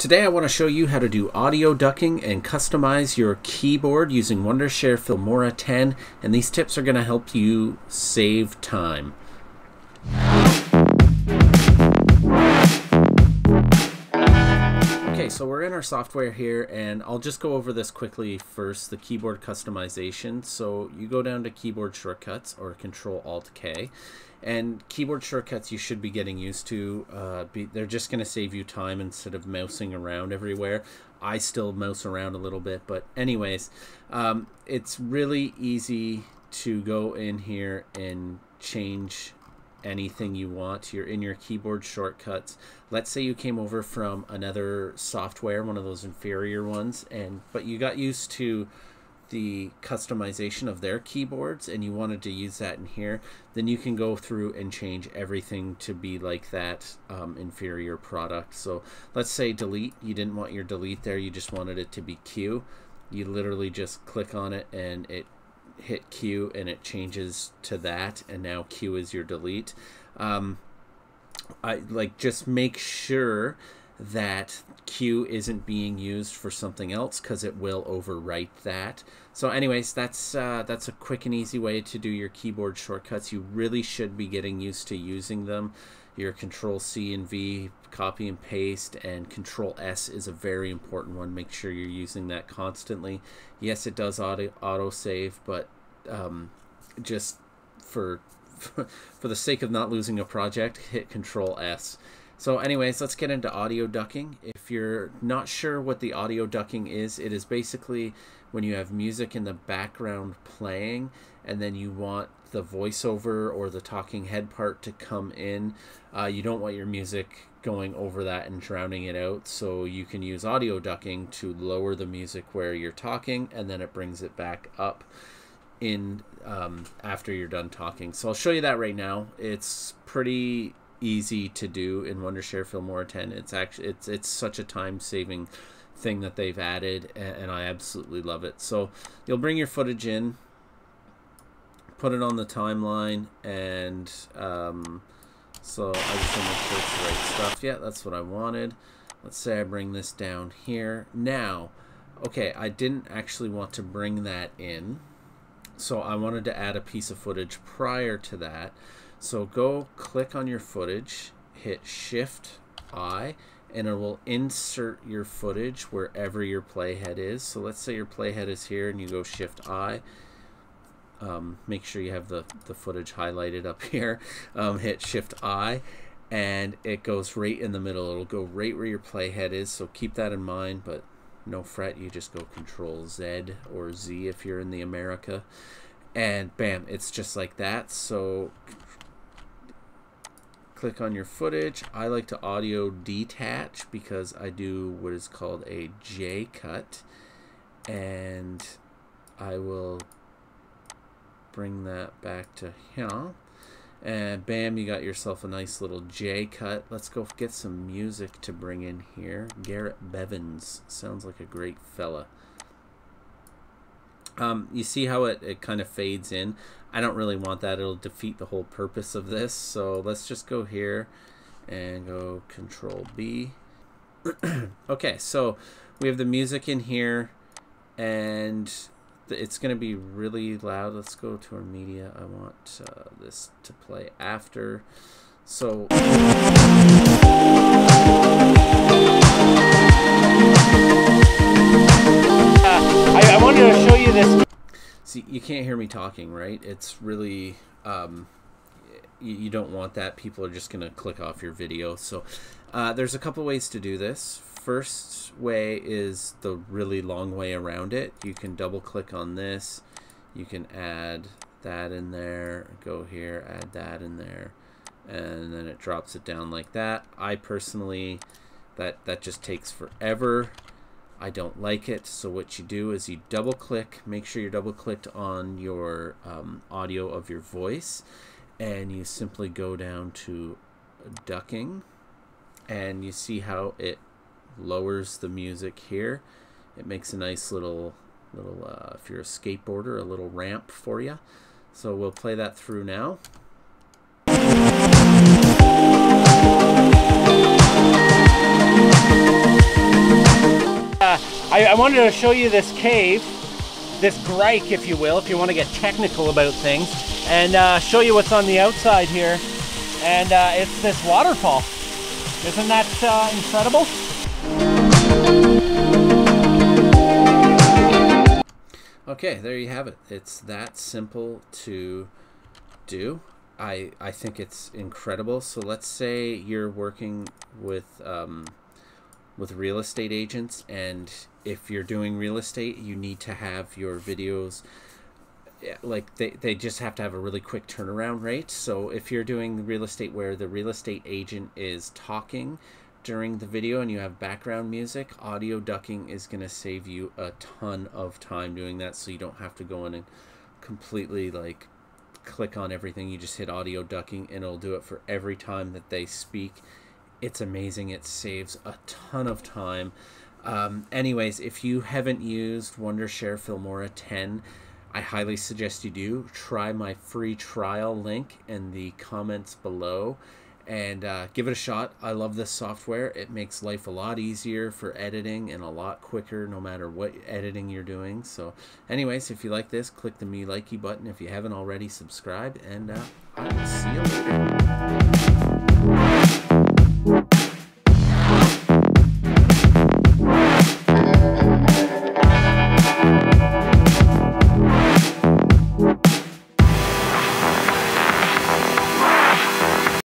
Today I want to show you how to do audio ducking and customize your keyboard using Wondershare Filmora 10, and these tips are going to help you save time. Okay, so we're in our software here, and I'll just go over this quickly first, the keyboard customization. So you go down to keyboard shortcuts or Control-Alt-K, and keyboard shortcuts you should be getting used to. They're just going to save you time instead of mousing around everywhere. I still mouse around a little bit, but anyways, it's really easy to go in here and change anything you want. You're in your keyboard shortcuts. Let's say you came over from another software, one of those inferior ones, but you got used to the customization of their keyboards and you wanted to use that in here, then you can go through and change everything to be like that inferior product. So let's say delete, you didn't want your delete there, you just wanted it to be Q. You literally just click on it and it hit Q and it changes to that, and now Q is your delete. Just make sure that Q isn't being used for something else, because it will overwrite that. So anyways, that's a quick and easy way to do your keyboard shortcuts. You really should be getting used to using them. Your Control-C and V, copy and paste, and Control-S is a very important one. Make sure you're using that constantly. Yes, it does auto-save, but just for the sake of not losing a project, hit Control-S. So anyways, let's get into audio ducking. If you're not sure what the audio ducking is, it is basically when you have music in the background playing and then you want the voiceover or the talking head part to come in. You don't want your music going over that and drowning it out, so you can use audio ducking to lower the music where you're talking, and then it brings it back up in after you're done talking. So I'll show you that right now. It's pretty easy to do in Wondershare Filmora 10. It's such a time-saving thing that they've added, and I absolutely love it. So you'll bring your footage in, put it on the timeline, and so I just want to make sure it's the right stuff. Yeah, that's what I wanted. Let's say I bring this down here. Now, okay, I didn't actually want to bring that in, so I wanted to add a piece of footage prior to that. So go click on your footage, hit Shift-I, and it will insert your footage wherever your playhead is. So let's say your playhead is here and you go Shift-I. Make sure you have the footage highlighted up here. Hit Shift-I, and it goes right in the middle. It'll go right where your playhead is, so keep that in mind, but no fret. You just go Control-Z or Z if you're in the America, and bam, it's just like that. So click on your footage. I like to audio detach because I do what is called a J cut, and I will bring that back to here, and bam, you got yourself a nice little J cut. Let's go get some music to bring in here. Garrett Bevins sounds like a great fella. You see how it kind of fades in? I don't really want that. It'll defeat the whole purpose of this. So let's just go here and go Control-B. Okay, so we have the music in here, and it's going to be really loud. Let's go to our media. I want this to play after. So I wanted to show you this. See, you can't hear me talking, right? It's really, you don't want that. People are just going to click off your video. So there's a couple ways to do this. First way is the really long way around it. You can double click on this. You can add that in there. Go here, add that in there. And then it drops it down like that. I personally, that just takes forever. I don't like it, so what you do is you double click, make sure you're double clicked on your audio of your voice, and you simply go down to ducking, and you see how it lowers the music here. It makes a nice little if you're a skateboarder, a little ramp for you. So we'll play that through now. I wanted to show you this cave, this grike, if you will, if you want to get technical about things, and show you what's on the outside here. And it's this waterfall. Isn't that incredible? Okay, there you have it. It's that simple to do. I think it's incredible. So let's say you're working with real estate agents, and if you're doing real estate, you need to have your videos, like they just have to have a really quick turnaround rate. So if you're doing real estate where the real estate agent is talking during the video and you have background music, audio ducking is going to save you a ton of time doing that, so you don't have to go in and completely like click on everything. You just hit audio ducking and it'll do it for every time that they speak. It's amazing. It saves a ton of time. Anyways, if you haven't used Wondershare Filmora 10, I highly suggest you do. Try my free trial link in the comments below and give it a shot. I love this software. It makes life a lot easier for editing and a lot quicker no matter what editing you're doing. So anyways, if you like this, click the me likey button. If you haven't already, subscribe, and I will see you later.